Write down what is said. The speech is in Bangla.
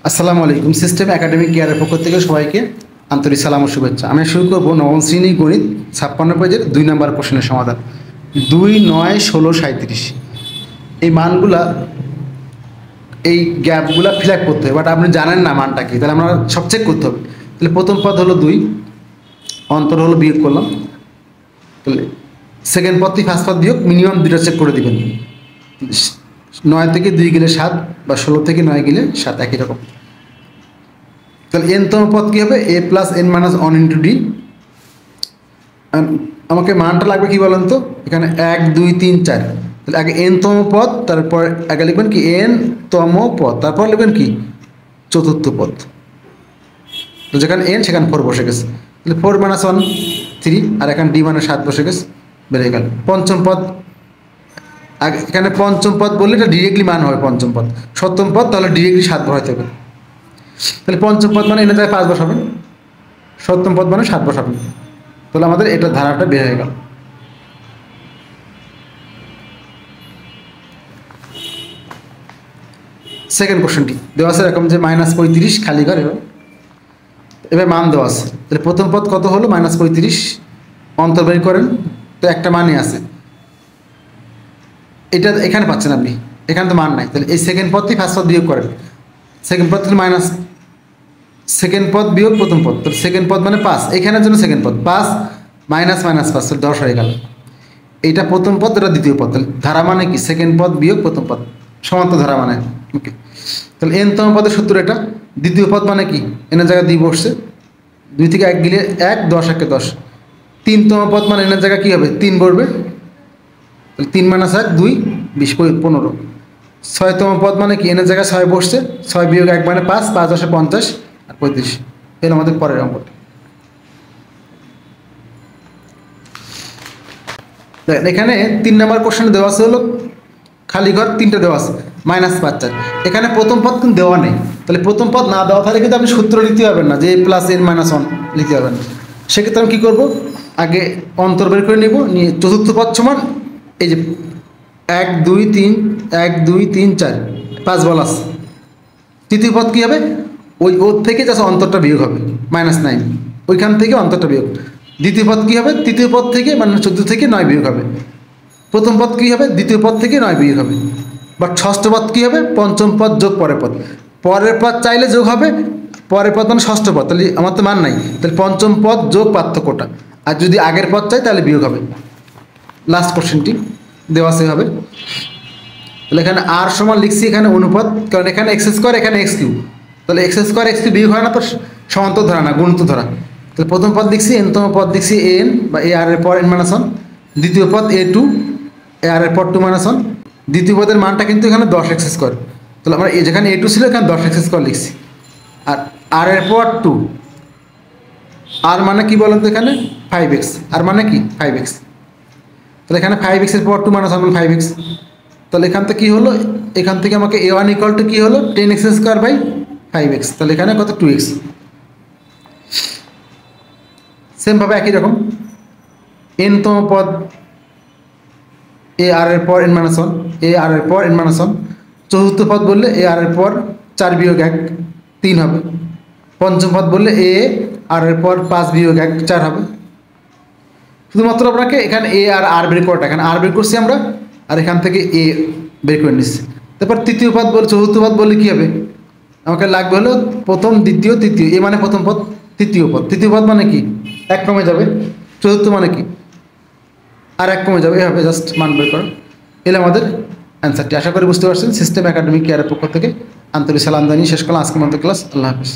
আসসালামু আলাইকুম। সিস্টেম একাডেমিক কেয়ারের পক্ষ থেকে সবাইকে আন্তরিক সালাম ও শুভেচ্ছা। আমি শুরু করব নবম শ্রেণী গণিত 56 পেজের 2 নম্বর প্রশ্নের সমাধান। 2, 9, 16, 37 এই মানগুলা, এই গ্যাপগুলা ফিল আপ করতে হবে, বাট আপনি জানেন না মানটা কি, তাহলে আমরা সব চেক করতে হবে। তাহলে প্রথম পদ হলো 2, অন্তর হলো বিয়োগ করলাম। তাহলে সেকেন্ড পদটি ফার্স্ট পদ বিয়োগ, মিনিমাম 2টা চেক করে দিবেন। 9 থেকে 2 গেলে 7 বা 16 থেকে 9 গেলে 7 একই রকম। তাহলে এনতম পদ কী হবে? a plus n minus 1 into D. আমাকে মানটা লাগবে কি বলেন তো? এখানে 1, 2, 3, 4। তাহলে আগে এনতম পদ, তারপর আগে লিখবেন কি n-তম পদ, তারপর লিখবেন কি চতুর্থ পদ। তো যেখানে n সেখানে 4 বসে গেছে। তাহলে 4 মাইনাস 1 3, আর এখানে d মানে 7 বসে গেছে, বেড়ে গেল। পঞ্চম পদ, আগে এখানে পঞ্চম পদ বললে এটা ডিরেক্টলি মান হবে পঞ্চম পদ। সপ্তম পদ তাহলে ডিরেক্টলি 7 বসাইতে হবে। তাহলে পঞ্চম পদ মানে এনে যায় 5 বসাবেন, সপ্তম পদ মানে 7 বসাবেন। তাহলে আমাদের এটা ধারাটা বের হয়ে গেল। সেকেন্ড কোশ্চেনটি দেওয়া আছে এরকম যে -35 খালি ঘর। এবার মান দেওয়া আছে। তাহলে প্রথম পদ কত হলো? -35। অন্তর বের করেন, তো একটা মানই আছে, এটা এখানে পাচ্ছেন আপনি, এখানে তো মান নাই। তাহলে এই সেকেন্ড পদটি ফার্স্ট পদ বিয়োগ করেন। সেকেন্ড পদ থেকে মাইনাস, সেকেন্ড পদ বিয়োগ প্রথম পদ, তাহলে সেকেন্ড পদ মানে 5, এখানের জন্য সেকেন্ড পদ 5 মাইনাস মাইনাস 5, তাহলে 10 হয়ে গেল। এইটা প্রথম পদ, এটা দ্বিতীয় পদ। তাহলে ধারা মানে কি? সেকেন্ড পদ বিয়োগ প্রথম পদ, সমান্তর ধারা মানে। ওকে, তাহলে এনতম পদের সূত্র এটা। দ্বিতীয় পদ মানে কি? এনের জায়গায় 2 বসছে, 2 থেকে 1 গেলে 1, 10 একে 10। তিনতম পদ মানে এনের জায়গায় কী হবে? 3 বসবে, তাহলে 3 মাইনাস 1 2, 20 15। ছয়তম পদ মানে কি? এনের জায়গায় 6 বসছে, 6 বিয়োগ 1 মানে 5, 5 10 50 আর 35। এলো আমাদের পরের অঙ্কটা। দেখেন এখানে 3 নম্বর কোশ্চেন দেওয়া আছে হলো খালি ঘর 3টে দেওয়া আছে, -5 4। এখানে প্রথম পদ কিন্তু দেওয়া নেই। তাহলে প্রথম পদ না দেওয়া থাকলে কিন্তু আপনি সূত্র লিখতে পারবেন না, যে a প্লাস n মাইনাস 1 লিখতে পারবেন না। সেক্ষেত্রে আমি কী করবো? আগে অন্তর বের করে নিব, নিয়ে চতুর্থ পদ সমান এই যে 1 2 3 1 2 3 4 5 বলা আছে। তৃতীয় পদ কী হবে? ওর থেকে জাস্ট অন্তরটা বিয়োগ হবে, -9, ওইখান থেকে অন্তরটা বিয়োগ। দ্বিতীয় পদ কী হবে? তৃতীয় পদ থেকে মানে 14 থেকে 9 বিয়োগ হবে। প্রথম পদ কী হবে? দ্বিতীয় পদ থেকে 9 বিয়োগ হবে। বাট ষষ্ঠ পদ কী হবে? পঞ্চম পদ যোগ পরের পদ। পরের পদ চাইলে যোগ হবে, পরের পদ মানে ষষ্ঠ পদ, তাহলে আমার তো মান নাই। তাহলে পঞ্চম পদ যোগ পার্থক্যটা, আর যদি আগের পদ চাই তাহলে বিয়োগ হবে। লাস্ট কোশ্চেনটি দেওয়া সেভাবে। তাহলে এখানে আর সমান লিখছি এখানে অনুপাত, কারণ এখানে এক্স স্কোয়ার, এখানে এক্স কিউ। তাহলে এক্স স্কোয়ার এক্স কিউ বিয়োগ হয় না, তো সমান্তর ধরা না, গুণিত ধরা। তাহলে প্রথম পদ লিখছি এনতম পদ লিখছি an বা এ আর এর পর n মাইনাস 1। দ্বিতীয় পদ a2, এ আর এর পর 2 মাইনাস 1। দ্বিতীয় পদের মানটা কিন্তু এখানে 10x স্কোয়ার। তাহলে আমরা যেখানে a2 ছিল এখানে 10x স্কোয়ার লিখছি। আর আর এর পর 2, আর মানে কি বলেন তো? এখানে 5x, আর মানে কি 5x। তাহলে এখানে 5x এর পর 2 মাইনাস 1 5x। তাহলে এখান থেকে কী হলো? এখান থেকে আমাকে a1 ইকুয়াল টু কী হলো? 10x square by 5x। তাহলে এখানে কত? 2x। সেমভাবে একই রকম nতম পদ এ আর এর পর n মাইনাস 1, এ আর এর পর n মাইনাস 1। চতুর্থ পদ বললে এ আর এর পর 4 বিয়োগ 1 3 হবে। পঞ্চম পদ বললে এ আর এর পর 5 বিয়োগ 1 4 হবে। শুধুমাত্র আপনাকে এখানে এ আর আর বের করাটা, এখানে আর বের করছি আমরা, আর এখান থেকে এ বের করে নিচ্ছি। তারপর তৃতীয় পদ বলে, চতুর্থ পদ বললে কী হবে? আমাকে লাগবে হলো প্রথম দ্বিতীয় তৃতীয়। এ মানে প্রথম পদ, তৃতীয় পদ। তৃতীয় পদ মানে কি? 1 কমে যাবে। চতুর্থ মানে কি? আর 1 কমে যাবে। এভাবে জাস্ট মান বের করা। এলে আমাদের অ্যান্সারটি। আশা করি বুঝতে পারছেন। সিস্টেম একাডেমিক কেয়ারের পক্ষ থেকে আন্তরিক সালাম জানিয়ে শেষ করলাম আজকের মতো ক্লাস। আল্লাহ হাফিজ।